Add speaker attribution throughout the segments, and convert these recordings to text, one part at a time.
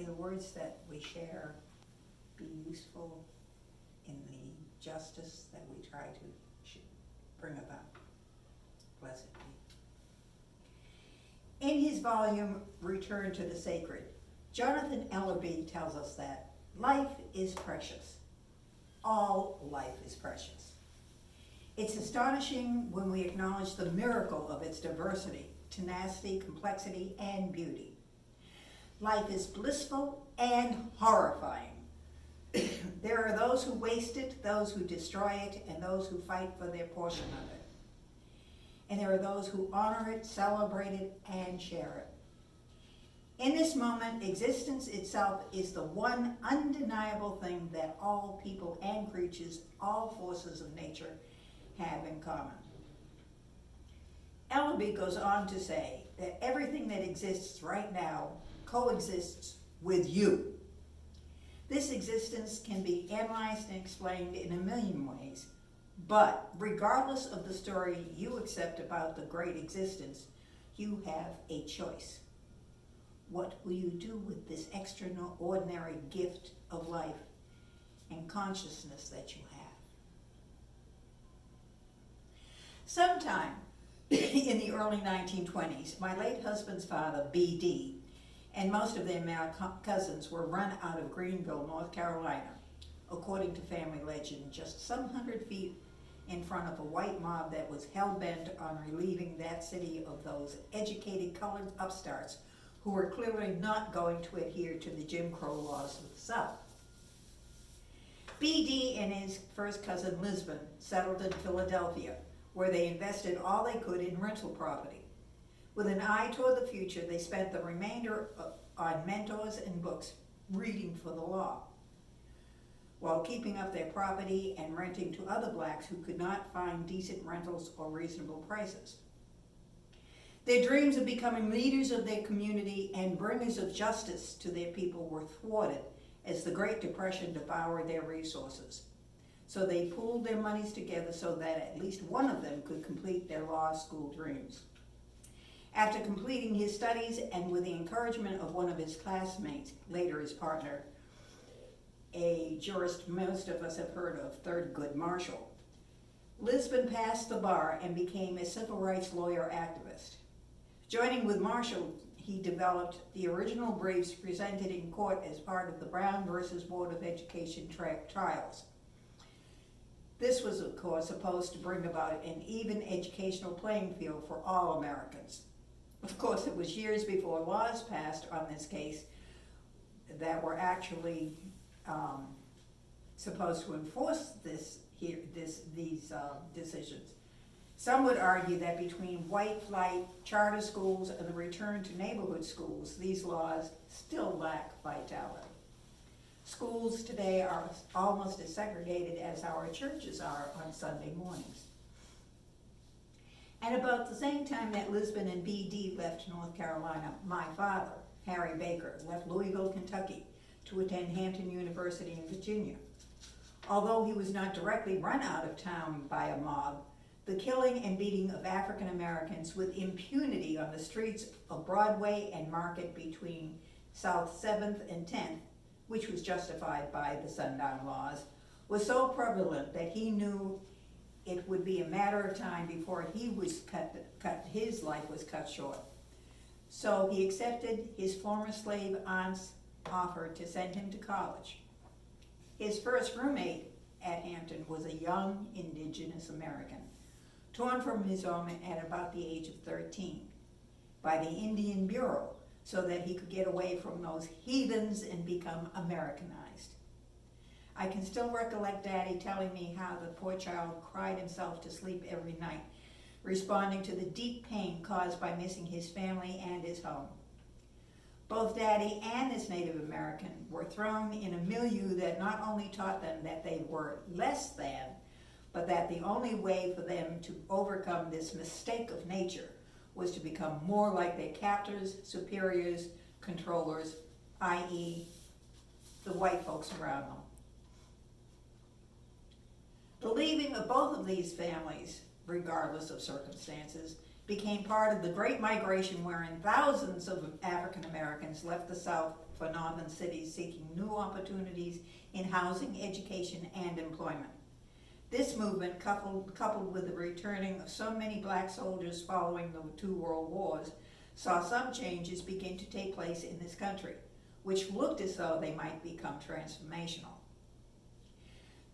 Speaker 1: the words that we share be useful in the justice that we try to bring about. Blessed be. In his volume, Return to the Sacred, Jonathan Ellerby tells us that life is precious. All life is precious. It's astonishing when we acknowledge the miracle of its diversity, tenacity, complexity, and beauty. Life is blissful and horrifying. There are those who waste it, those who destroy it, and those who fight for their portion of it. And there are those who honor it, celebrate it, and share it. In this moment, existence itself is the one undeniable thing that all people and creatures, all forces of nature, have in common. Ellerby goes on to say that everything that exists right now coexists with you. This existence can be analyzed and explained in a million ways, but regardless of the story you accept about the great existence, you have a choice. What will you do with this extraordinary gift of life and consciousness that you have? Sometime in the early 1920s, my late husband's father, B.D., and most of their male cousins were run out of Greenville, North Carolina, according to family legend, just some 100 feet in front of a white mob that was hell-bent on relieving that city of those educated colored upstarts who were clearly not going to adhere to the Jim Crow laws of the South. B.D. and his first cousin Lisbon settled in Philadelphia, where they invested all they could in rental property. With an eye toward the future, they spent the remainder on mentors and books, reading for the law, while keeping up their property and renting to other blacks who could not find decent rentals or reasonable prices. Their dreams of becoming leaders of their community and bringers of justice to their people were thwarted as the Great Depression devoured their resources. So they pooled their monies together so that at least one of them could complete their law school dreams. After completing his studies and with the encouragement of one of his classmates, later his partner, a jurist most of us have heard of, Thurgood Marshall, Lisbon passed the bar and became a civil rights lawyer activist. Joining with Marshall, he developed the original briefs presented in court as part of the Brown versus Board of Education trials. This was, of course, supposed to bring about an even educational playing field for all Americans. Of course, it was years before laws passed on this case that were actually supposed to enforce these decisions. Some would argue that between white flight, charter schools, and the return to neighborhood schools, these laws still lack vitality. Schools today are almost as segregated as our churches are on Sunday mornings. And about the same time that Lisbon and B.D. left North Carolina, my father, Harry Baker, left Louisville, Kentucky to attend Hampton University in Virginia. Although he was not directly run out of town by a mob, the killing and beating of African Americans with impunity on the streets of Broadway and Market between South 7th and 10th, which was justified by the sundown laws, was so prevalent that he knew it would be a matter of time before he was his life was cut short. So he accepted his former slave aunt's offer to send him to college. His first roommate at Hampton was a young indigenous American, torn from his home at about the age of 13 by the Indian Bureau so that he could get away from those heathens and become Americanized. I can still recollect Daddy telling me how the poor child cried himself to sleep every night, responding to the deep pain caused by missing his family and his home. Both Daddy and this Native American were thrown in a milieu that not only taught them that they were less than, but that the only way for them to overcome this mistake of nature was to become more like their captors, superiors, controllers, i.e., the white folks around them. The leaving of both of these families, regardless of circumstances, became part of the Great Migration, wherein thousands of African Americans left the South for northern cities seeking new opportunities in housing, education, and employment. This movement, coupled with the returning of so many black soldiers following the two world wars, saw some changes begin to take place in this country, which looked as though they might become transformational.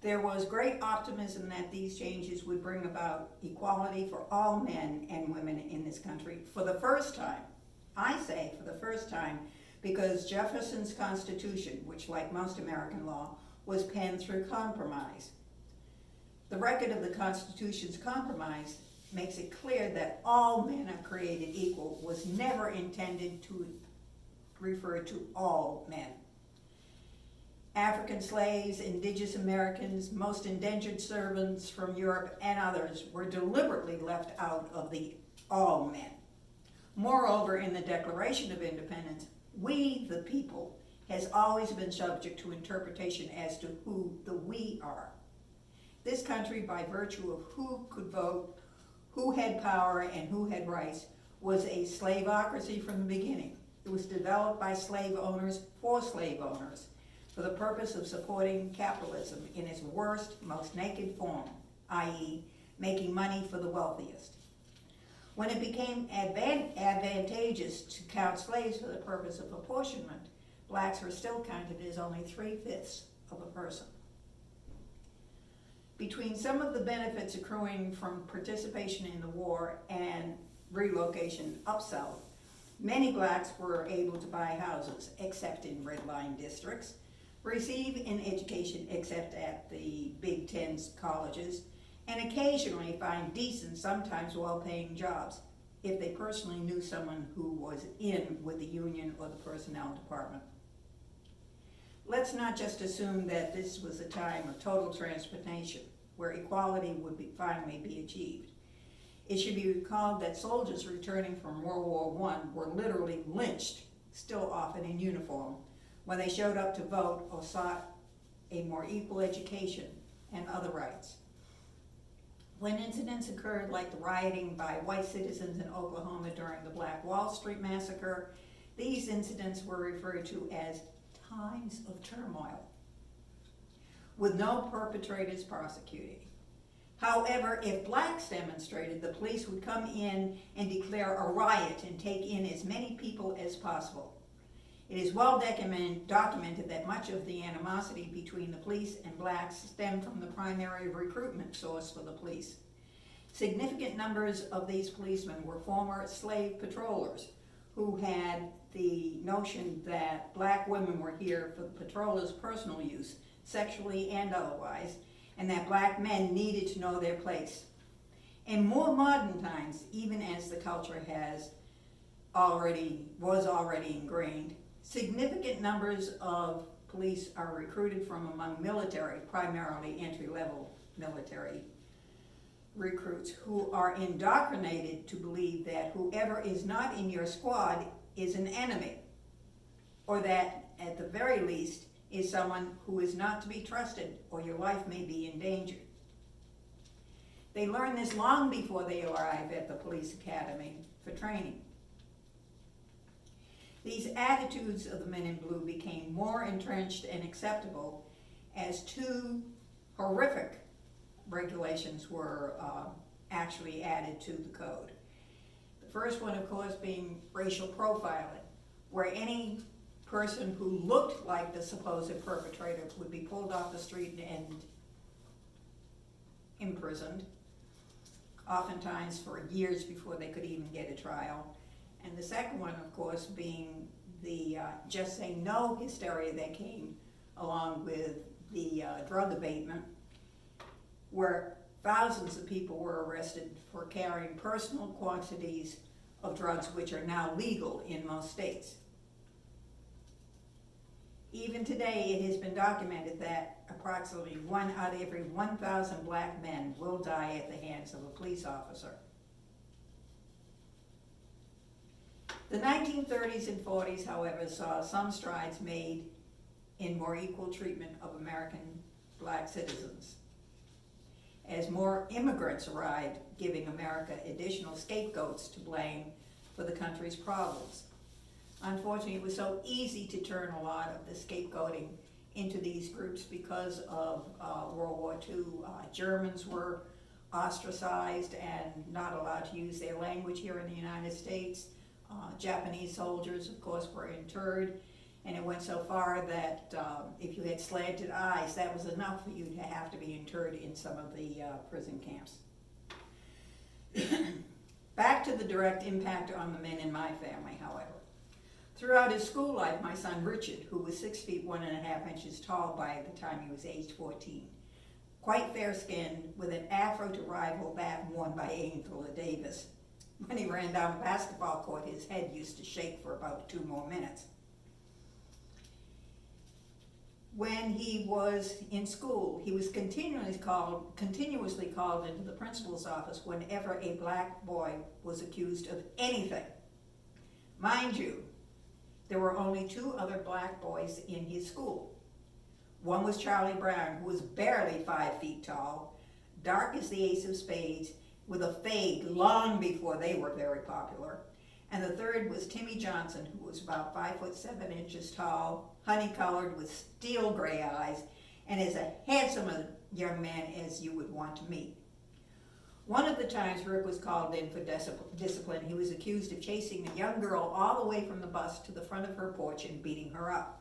Speaker 1: There was great optimism that these changes would bring about equality for all men and women in this country for the first time. I say for the first time because Jefferson's Constitution, which like most American law, was penned through compromise. The record of the Constitution's compromise makes it clear that all men are created equal was never intended to refer to all men. African slaves, indigenous Americans, most indentured servants from Europe, and others were deliberately left out of the all men. Moreover, in the Declaration of Independence, we, the people, has always been subject to interpretation as to who the we are. This country, by virtue of who could vote, who had power, and who had rights, was a slaveocracy from the beginning. It was developed by slave owners for slave owners, for the purpose of supporting capitalism in its worst, most naked form, i.e., making money for the wealthiest. When it became advantageous to count slaves for the purpose of apportionment, blacks were still counted as only 3/5 of a person. Between some of the benefits accruing from participation in the war and relocation up south, many blacks were able to buy houses, except in red line districts, receive an education except at the Big Ten colleges, and occasionally find decent, sometimes well-paying jobs if they personally knew someone who was in with the union or the personnel department. Let's not just assume that this was a time of total transformation where equality would finally be achieved. It should be recalled that soldiers returning from World War I were literally lynched, still often in uniform, when they showed up to vote or sought a more equal education and other rights. When incidents occurred like the rioting by white citizens in Oklahoma during the Black Wall Street Massacre, these incidents were referred to as times of turmoil, with no perpetrators prosecuted. However, if blacks demonstrated, the police would come in and declare a riot and take in as many people as possible. It is well documented that much of the animosity between the police and blacks stemmed from the primary recruitment source for the police. Significant numbers of these policemen were former slave patrollers who had the notion that black women were here for the patrollers' personal use, sexually and otherwise, and that black men needed to know their place. In more modern times, even as the culture was already ingrained, significant numbers of police are recruited from among military, primarily entry-level military recruits, who are indoctrinated to believe that whoever is not in your squad is an enemy, or that, at the very least, is someone who is not to be trusted, or your life may be in danger. They learn this long before they arrive at the police academy for training. These attitudes of the men in blue became more entrenched and acceptable as two horrific regulations were actually added to the code. The first one, of course, being racial profiling, where any person who looked like the supposed perpetrator would be pulled off the street and imprisoned, oftentimes for years before they could even get a trial. And the second one, of course, being the just say no hysteria that came along with the drug abatement, where thousands of people were arrested for carrying personal quantities of drugs which are now legal in most states. Even today, it has been documented that approximately 1 out of every 1,000 black men will die at the hands of a police officer. The 1930s and 40s, however, saw some strides made in more equal treatment of American black citizens, as more immigrants arrived, giving America additional scapegoats to blame for the country's problems. Unfortunately, it was so easy to turn a lot of the scapegoating into these groups because of World War II. Germans were ostracized and not allowed to use their language here in the United States. Japanese soldiers, of course, were interred, and it went so far that if you had slanted eyes, that was enough for you to have to be interred in some of the prison camps. Back to the direct impact on the men in my family, however. Throughout his school life, my son Richard, who was 6 feet 1.5 inches tall by the time he was age 14, quite fair-skinned, with an afro to rival that worn by Angela Davis. When he ran down the basketball court, his head used to shake for about 2 more minutes. When he was in school, he was continuously called into the principal's office whenever a black boy was accused of anything. Mind you, there were only 2 other black boys in his school. One was Charlie Brown, who was barely 5 feet tall, dark as the ace of spades, with a fade long before they were very popular. And the third was Timmy Johnson, who was about 5 foot 7 inches tall, honey-colored with steel gray eyes, and is a handsome young man as you would want to meet. One of the times Rick was called in for discipline, he was accused of chasing a young girl all the way from the bus to the front of her porch and beating her up.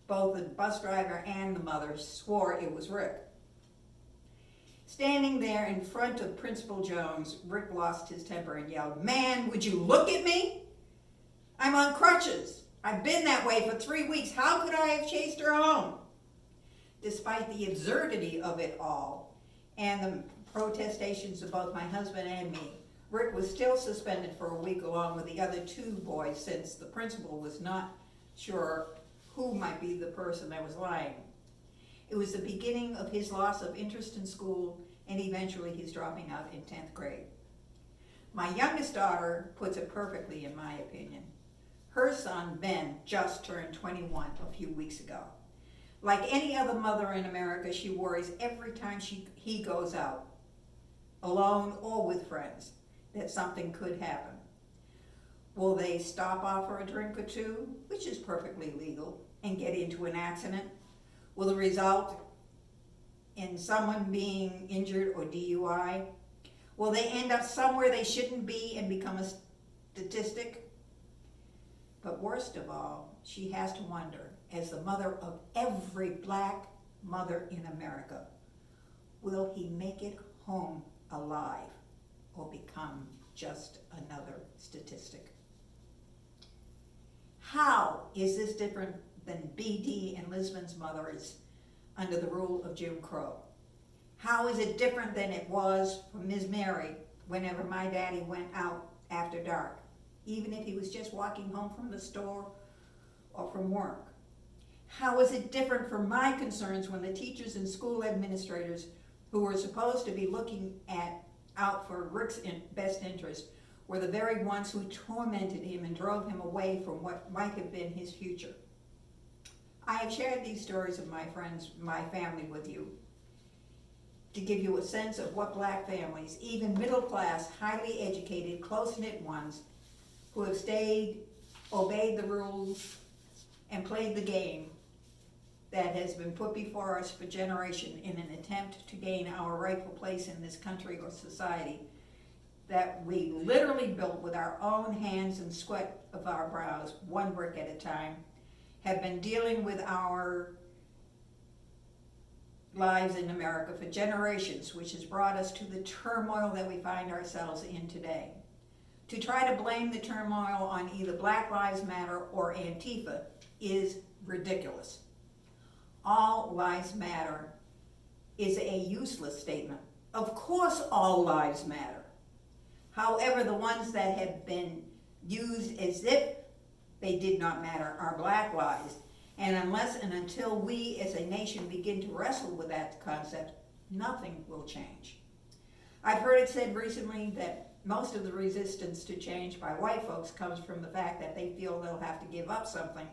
Speaker 1: Both the bus driver and the mother swore it was Rick. Standing there in front of Principal Jones, Rick lost his temper and yelled, "Man, would you look at me? I'm on crutches. I've been that way for 3 weeks. How could I have chased her home?" Despite the absurdity of it all and the protestations of both my husband and me, Rick was still suspended for a week along with the other 2 boys, since the principal was not sure who might be the person that was lying. It was the beginning of his loss of interest in school and eventually his dropping out in 10th grade. My youngest daughter puts it perfectly, in my opinion. Her son, Ben, just turned 21 a few weeks ago. Like any other mother in America, she worries every time he goes out, alone or with friends, that something could happen. Will they stop off for a drink or 2, which is perfectly legal, and get into an accident? Will it result in someone being injured or DUI? Will they end up somewhere they shouldn't be and become a statistic? But worst of all, she has to wonder, as the mother of every black mother in America, will he make it home alive or become just another statistic? How is this different than BD and Lisbon's mothers under the rule of Jim Crow? How is it different than it was for Ms. Mary whenever my daddy went out after dark, even if he was just walking home from the store or from work? How is it different from my concerns when the teachers and school administrators who were supposed to be looking out for Rick's best interest were the very ones who tormented him and drove him away from what might have been his future? I have shared these stories of my friends, my family, with you to give you a sense of what black families, even middle-class, highly educated, close-knit ones, who have stayed, obeyed the rules, and played the game that has been put before us for generations in an attempt to gain our rightful place in this country or society, that we literally built with our own hands and sweat of our brows, 1 brick at a time, have been dealing with our lives in America for generations, which has brought us to the turmoil that we find ourselves in today. To try to blame the turmoil on either Black Lives Matter or Antifa is ridiculous. All lives matter is a useless statement. Of course all lives matter. However, the ones that have been used as if they did not matter are black lives. And unless and until we as a nation begin to wrestle with that concept, nothing will change. I've heard it said recently that most of the resistance to change by white folks comes from the fact that they feel they'll have to give up something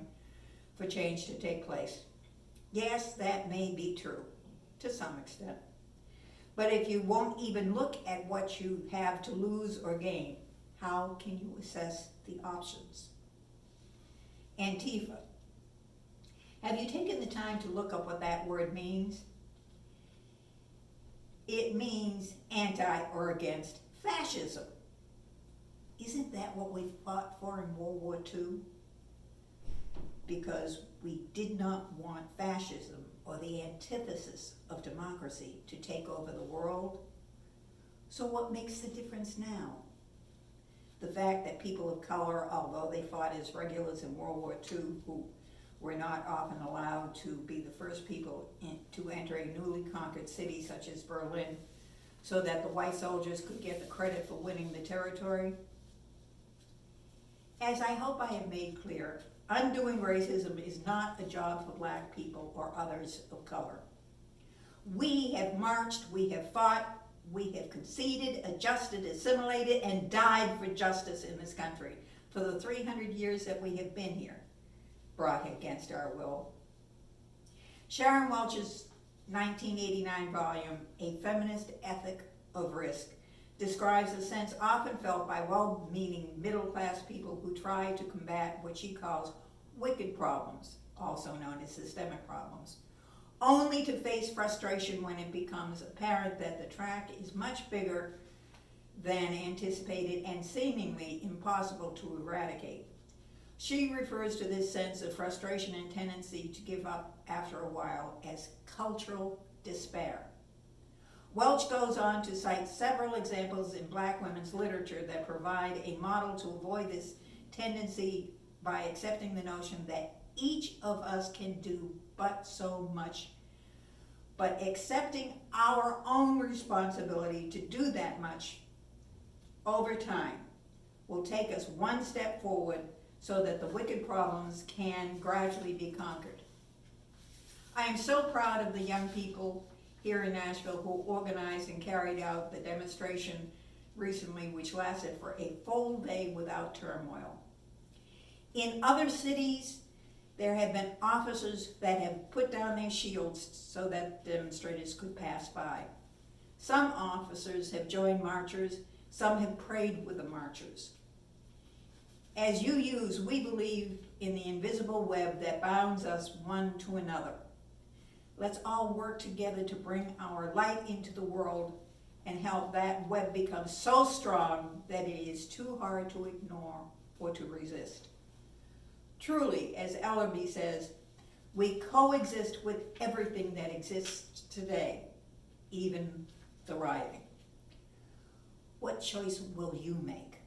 Speaker 1: for change to take place. Yes, that may be true, to some extent. But if you won't even look at what you have to lose or gain, how can you assess the options? Antifa. Have you taken the time to look up what that word means? It means anti or against fascism. Isn't that what we fought for in World War II? Because we did not want fascism, or the antithesis of democracy, to take over the world. So what makes the difference now? The fact that people of color, although they fought as regulars in World War II, who were not often allowed to be the first people to enter a newly conquered city such as Berlin, so that the white soldiers could get the credit for winning the territory. As I hope I have made clear, undoing racism is not a job for black people or others of color. We have marched, we have fought, we have conceded, adjusted, assimilated, and died for justice in this country for the 300 years that we have been here, brought against our will. Sharon Welch's 1989 volume, A Feminist Ethic of Risk, describes a sense often felt by well-meaning middle-class people who try to combat what she calls wicked problems, also known as systemic problems, only to face frustration when it becomes apparent that the track is much bigger than anticipated and seemingly impossible to eradicate. She refers to this sense of frustration and tendency to give up after a while as cultural despair. Welch goes on to cite several examples in black women's literature that provide a model to avoid this tendency by accepting the notion that each of us can do but so much, but accepting our own responsibility to do that much over time will take us one step forward so that the wicked problems can gradually be conquered. I am so proud of the young people here in Nashville who organized and carried out the demonstration recently, which lasted for a full day without turmoil. In other cities, there have been officers that have put down their shields so that demonstrators could pass by. Some officers have joined marchers, some have prayed with the marchers. As UUs, we believe in the invisible web that bounds us one to another. Let's all work together to bring our light into the world and help that web become so strong that it is too hard to ignore or to resist. Truly, as Ellerby says, we coexist with everything that exists today, even the rioting. What choice will you make?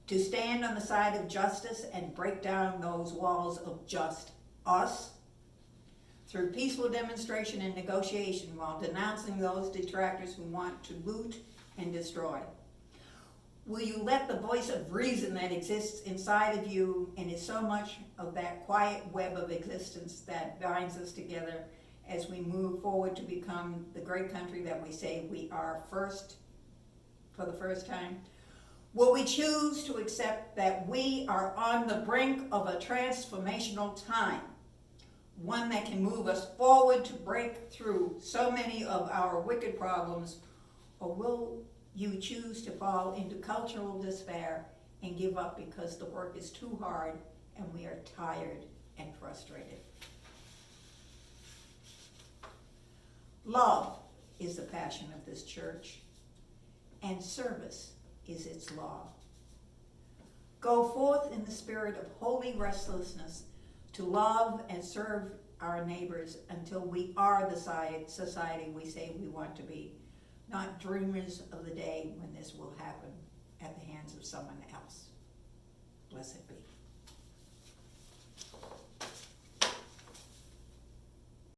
Speaker 1: To stand on the side of justice and break down those walls of just us? Through peaceful demonstration and negotiation while denouncing those detractors who want to loot and destroy? Will you let the voice of reason that exists inside of you and is so much of that quiet web of existence that binds us together as we move forward to become the great country that we say we are for the first time? Will we choose to accept that we are on the brink of a transformational time, one that can move us forward to break through so many of our wicked problems, or will you choose to fall into cultural despair and give up because the work is too hard and we are tired and frustrated? Love is the passion of this church, and service is its law. Go forth in the spirit of holy restlessness to love and serve our neighbors until we are the society we say we want to be, not dreamers of the day when this will happen at the hands of someone else. Blessed.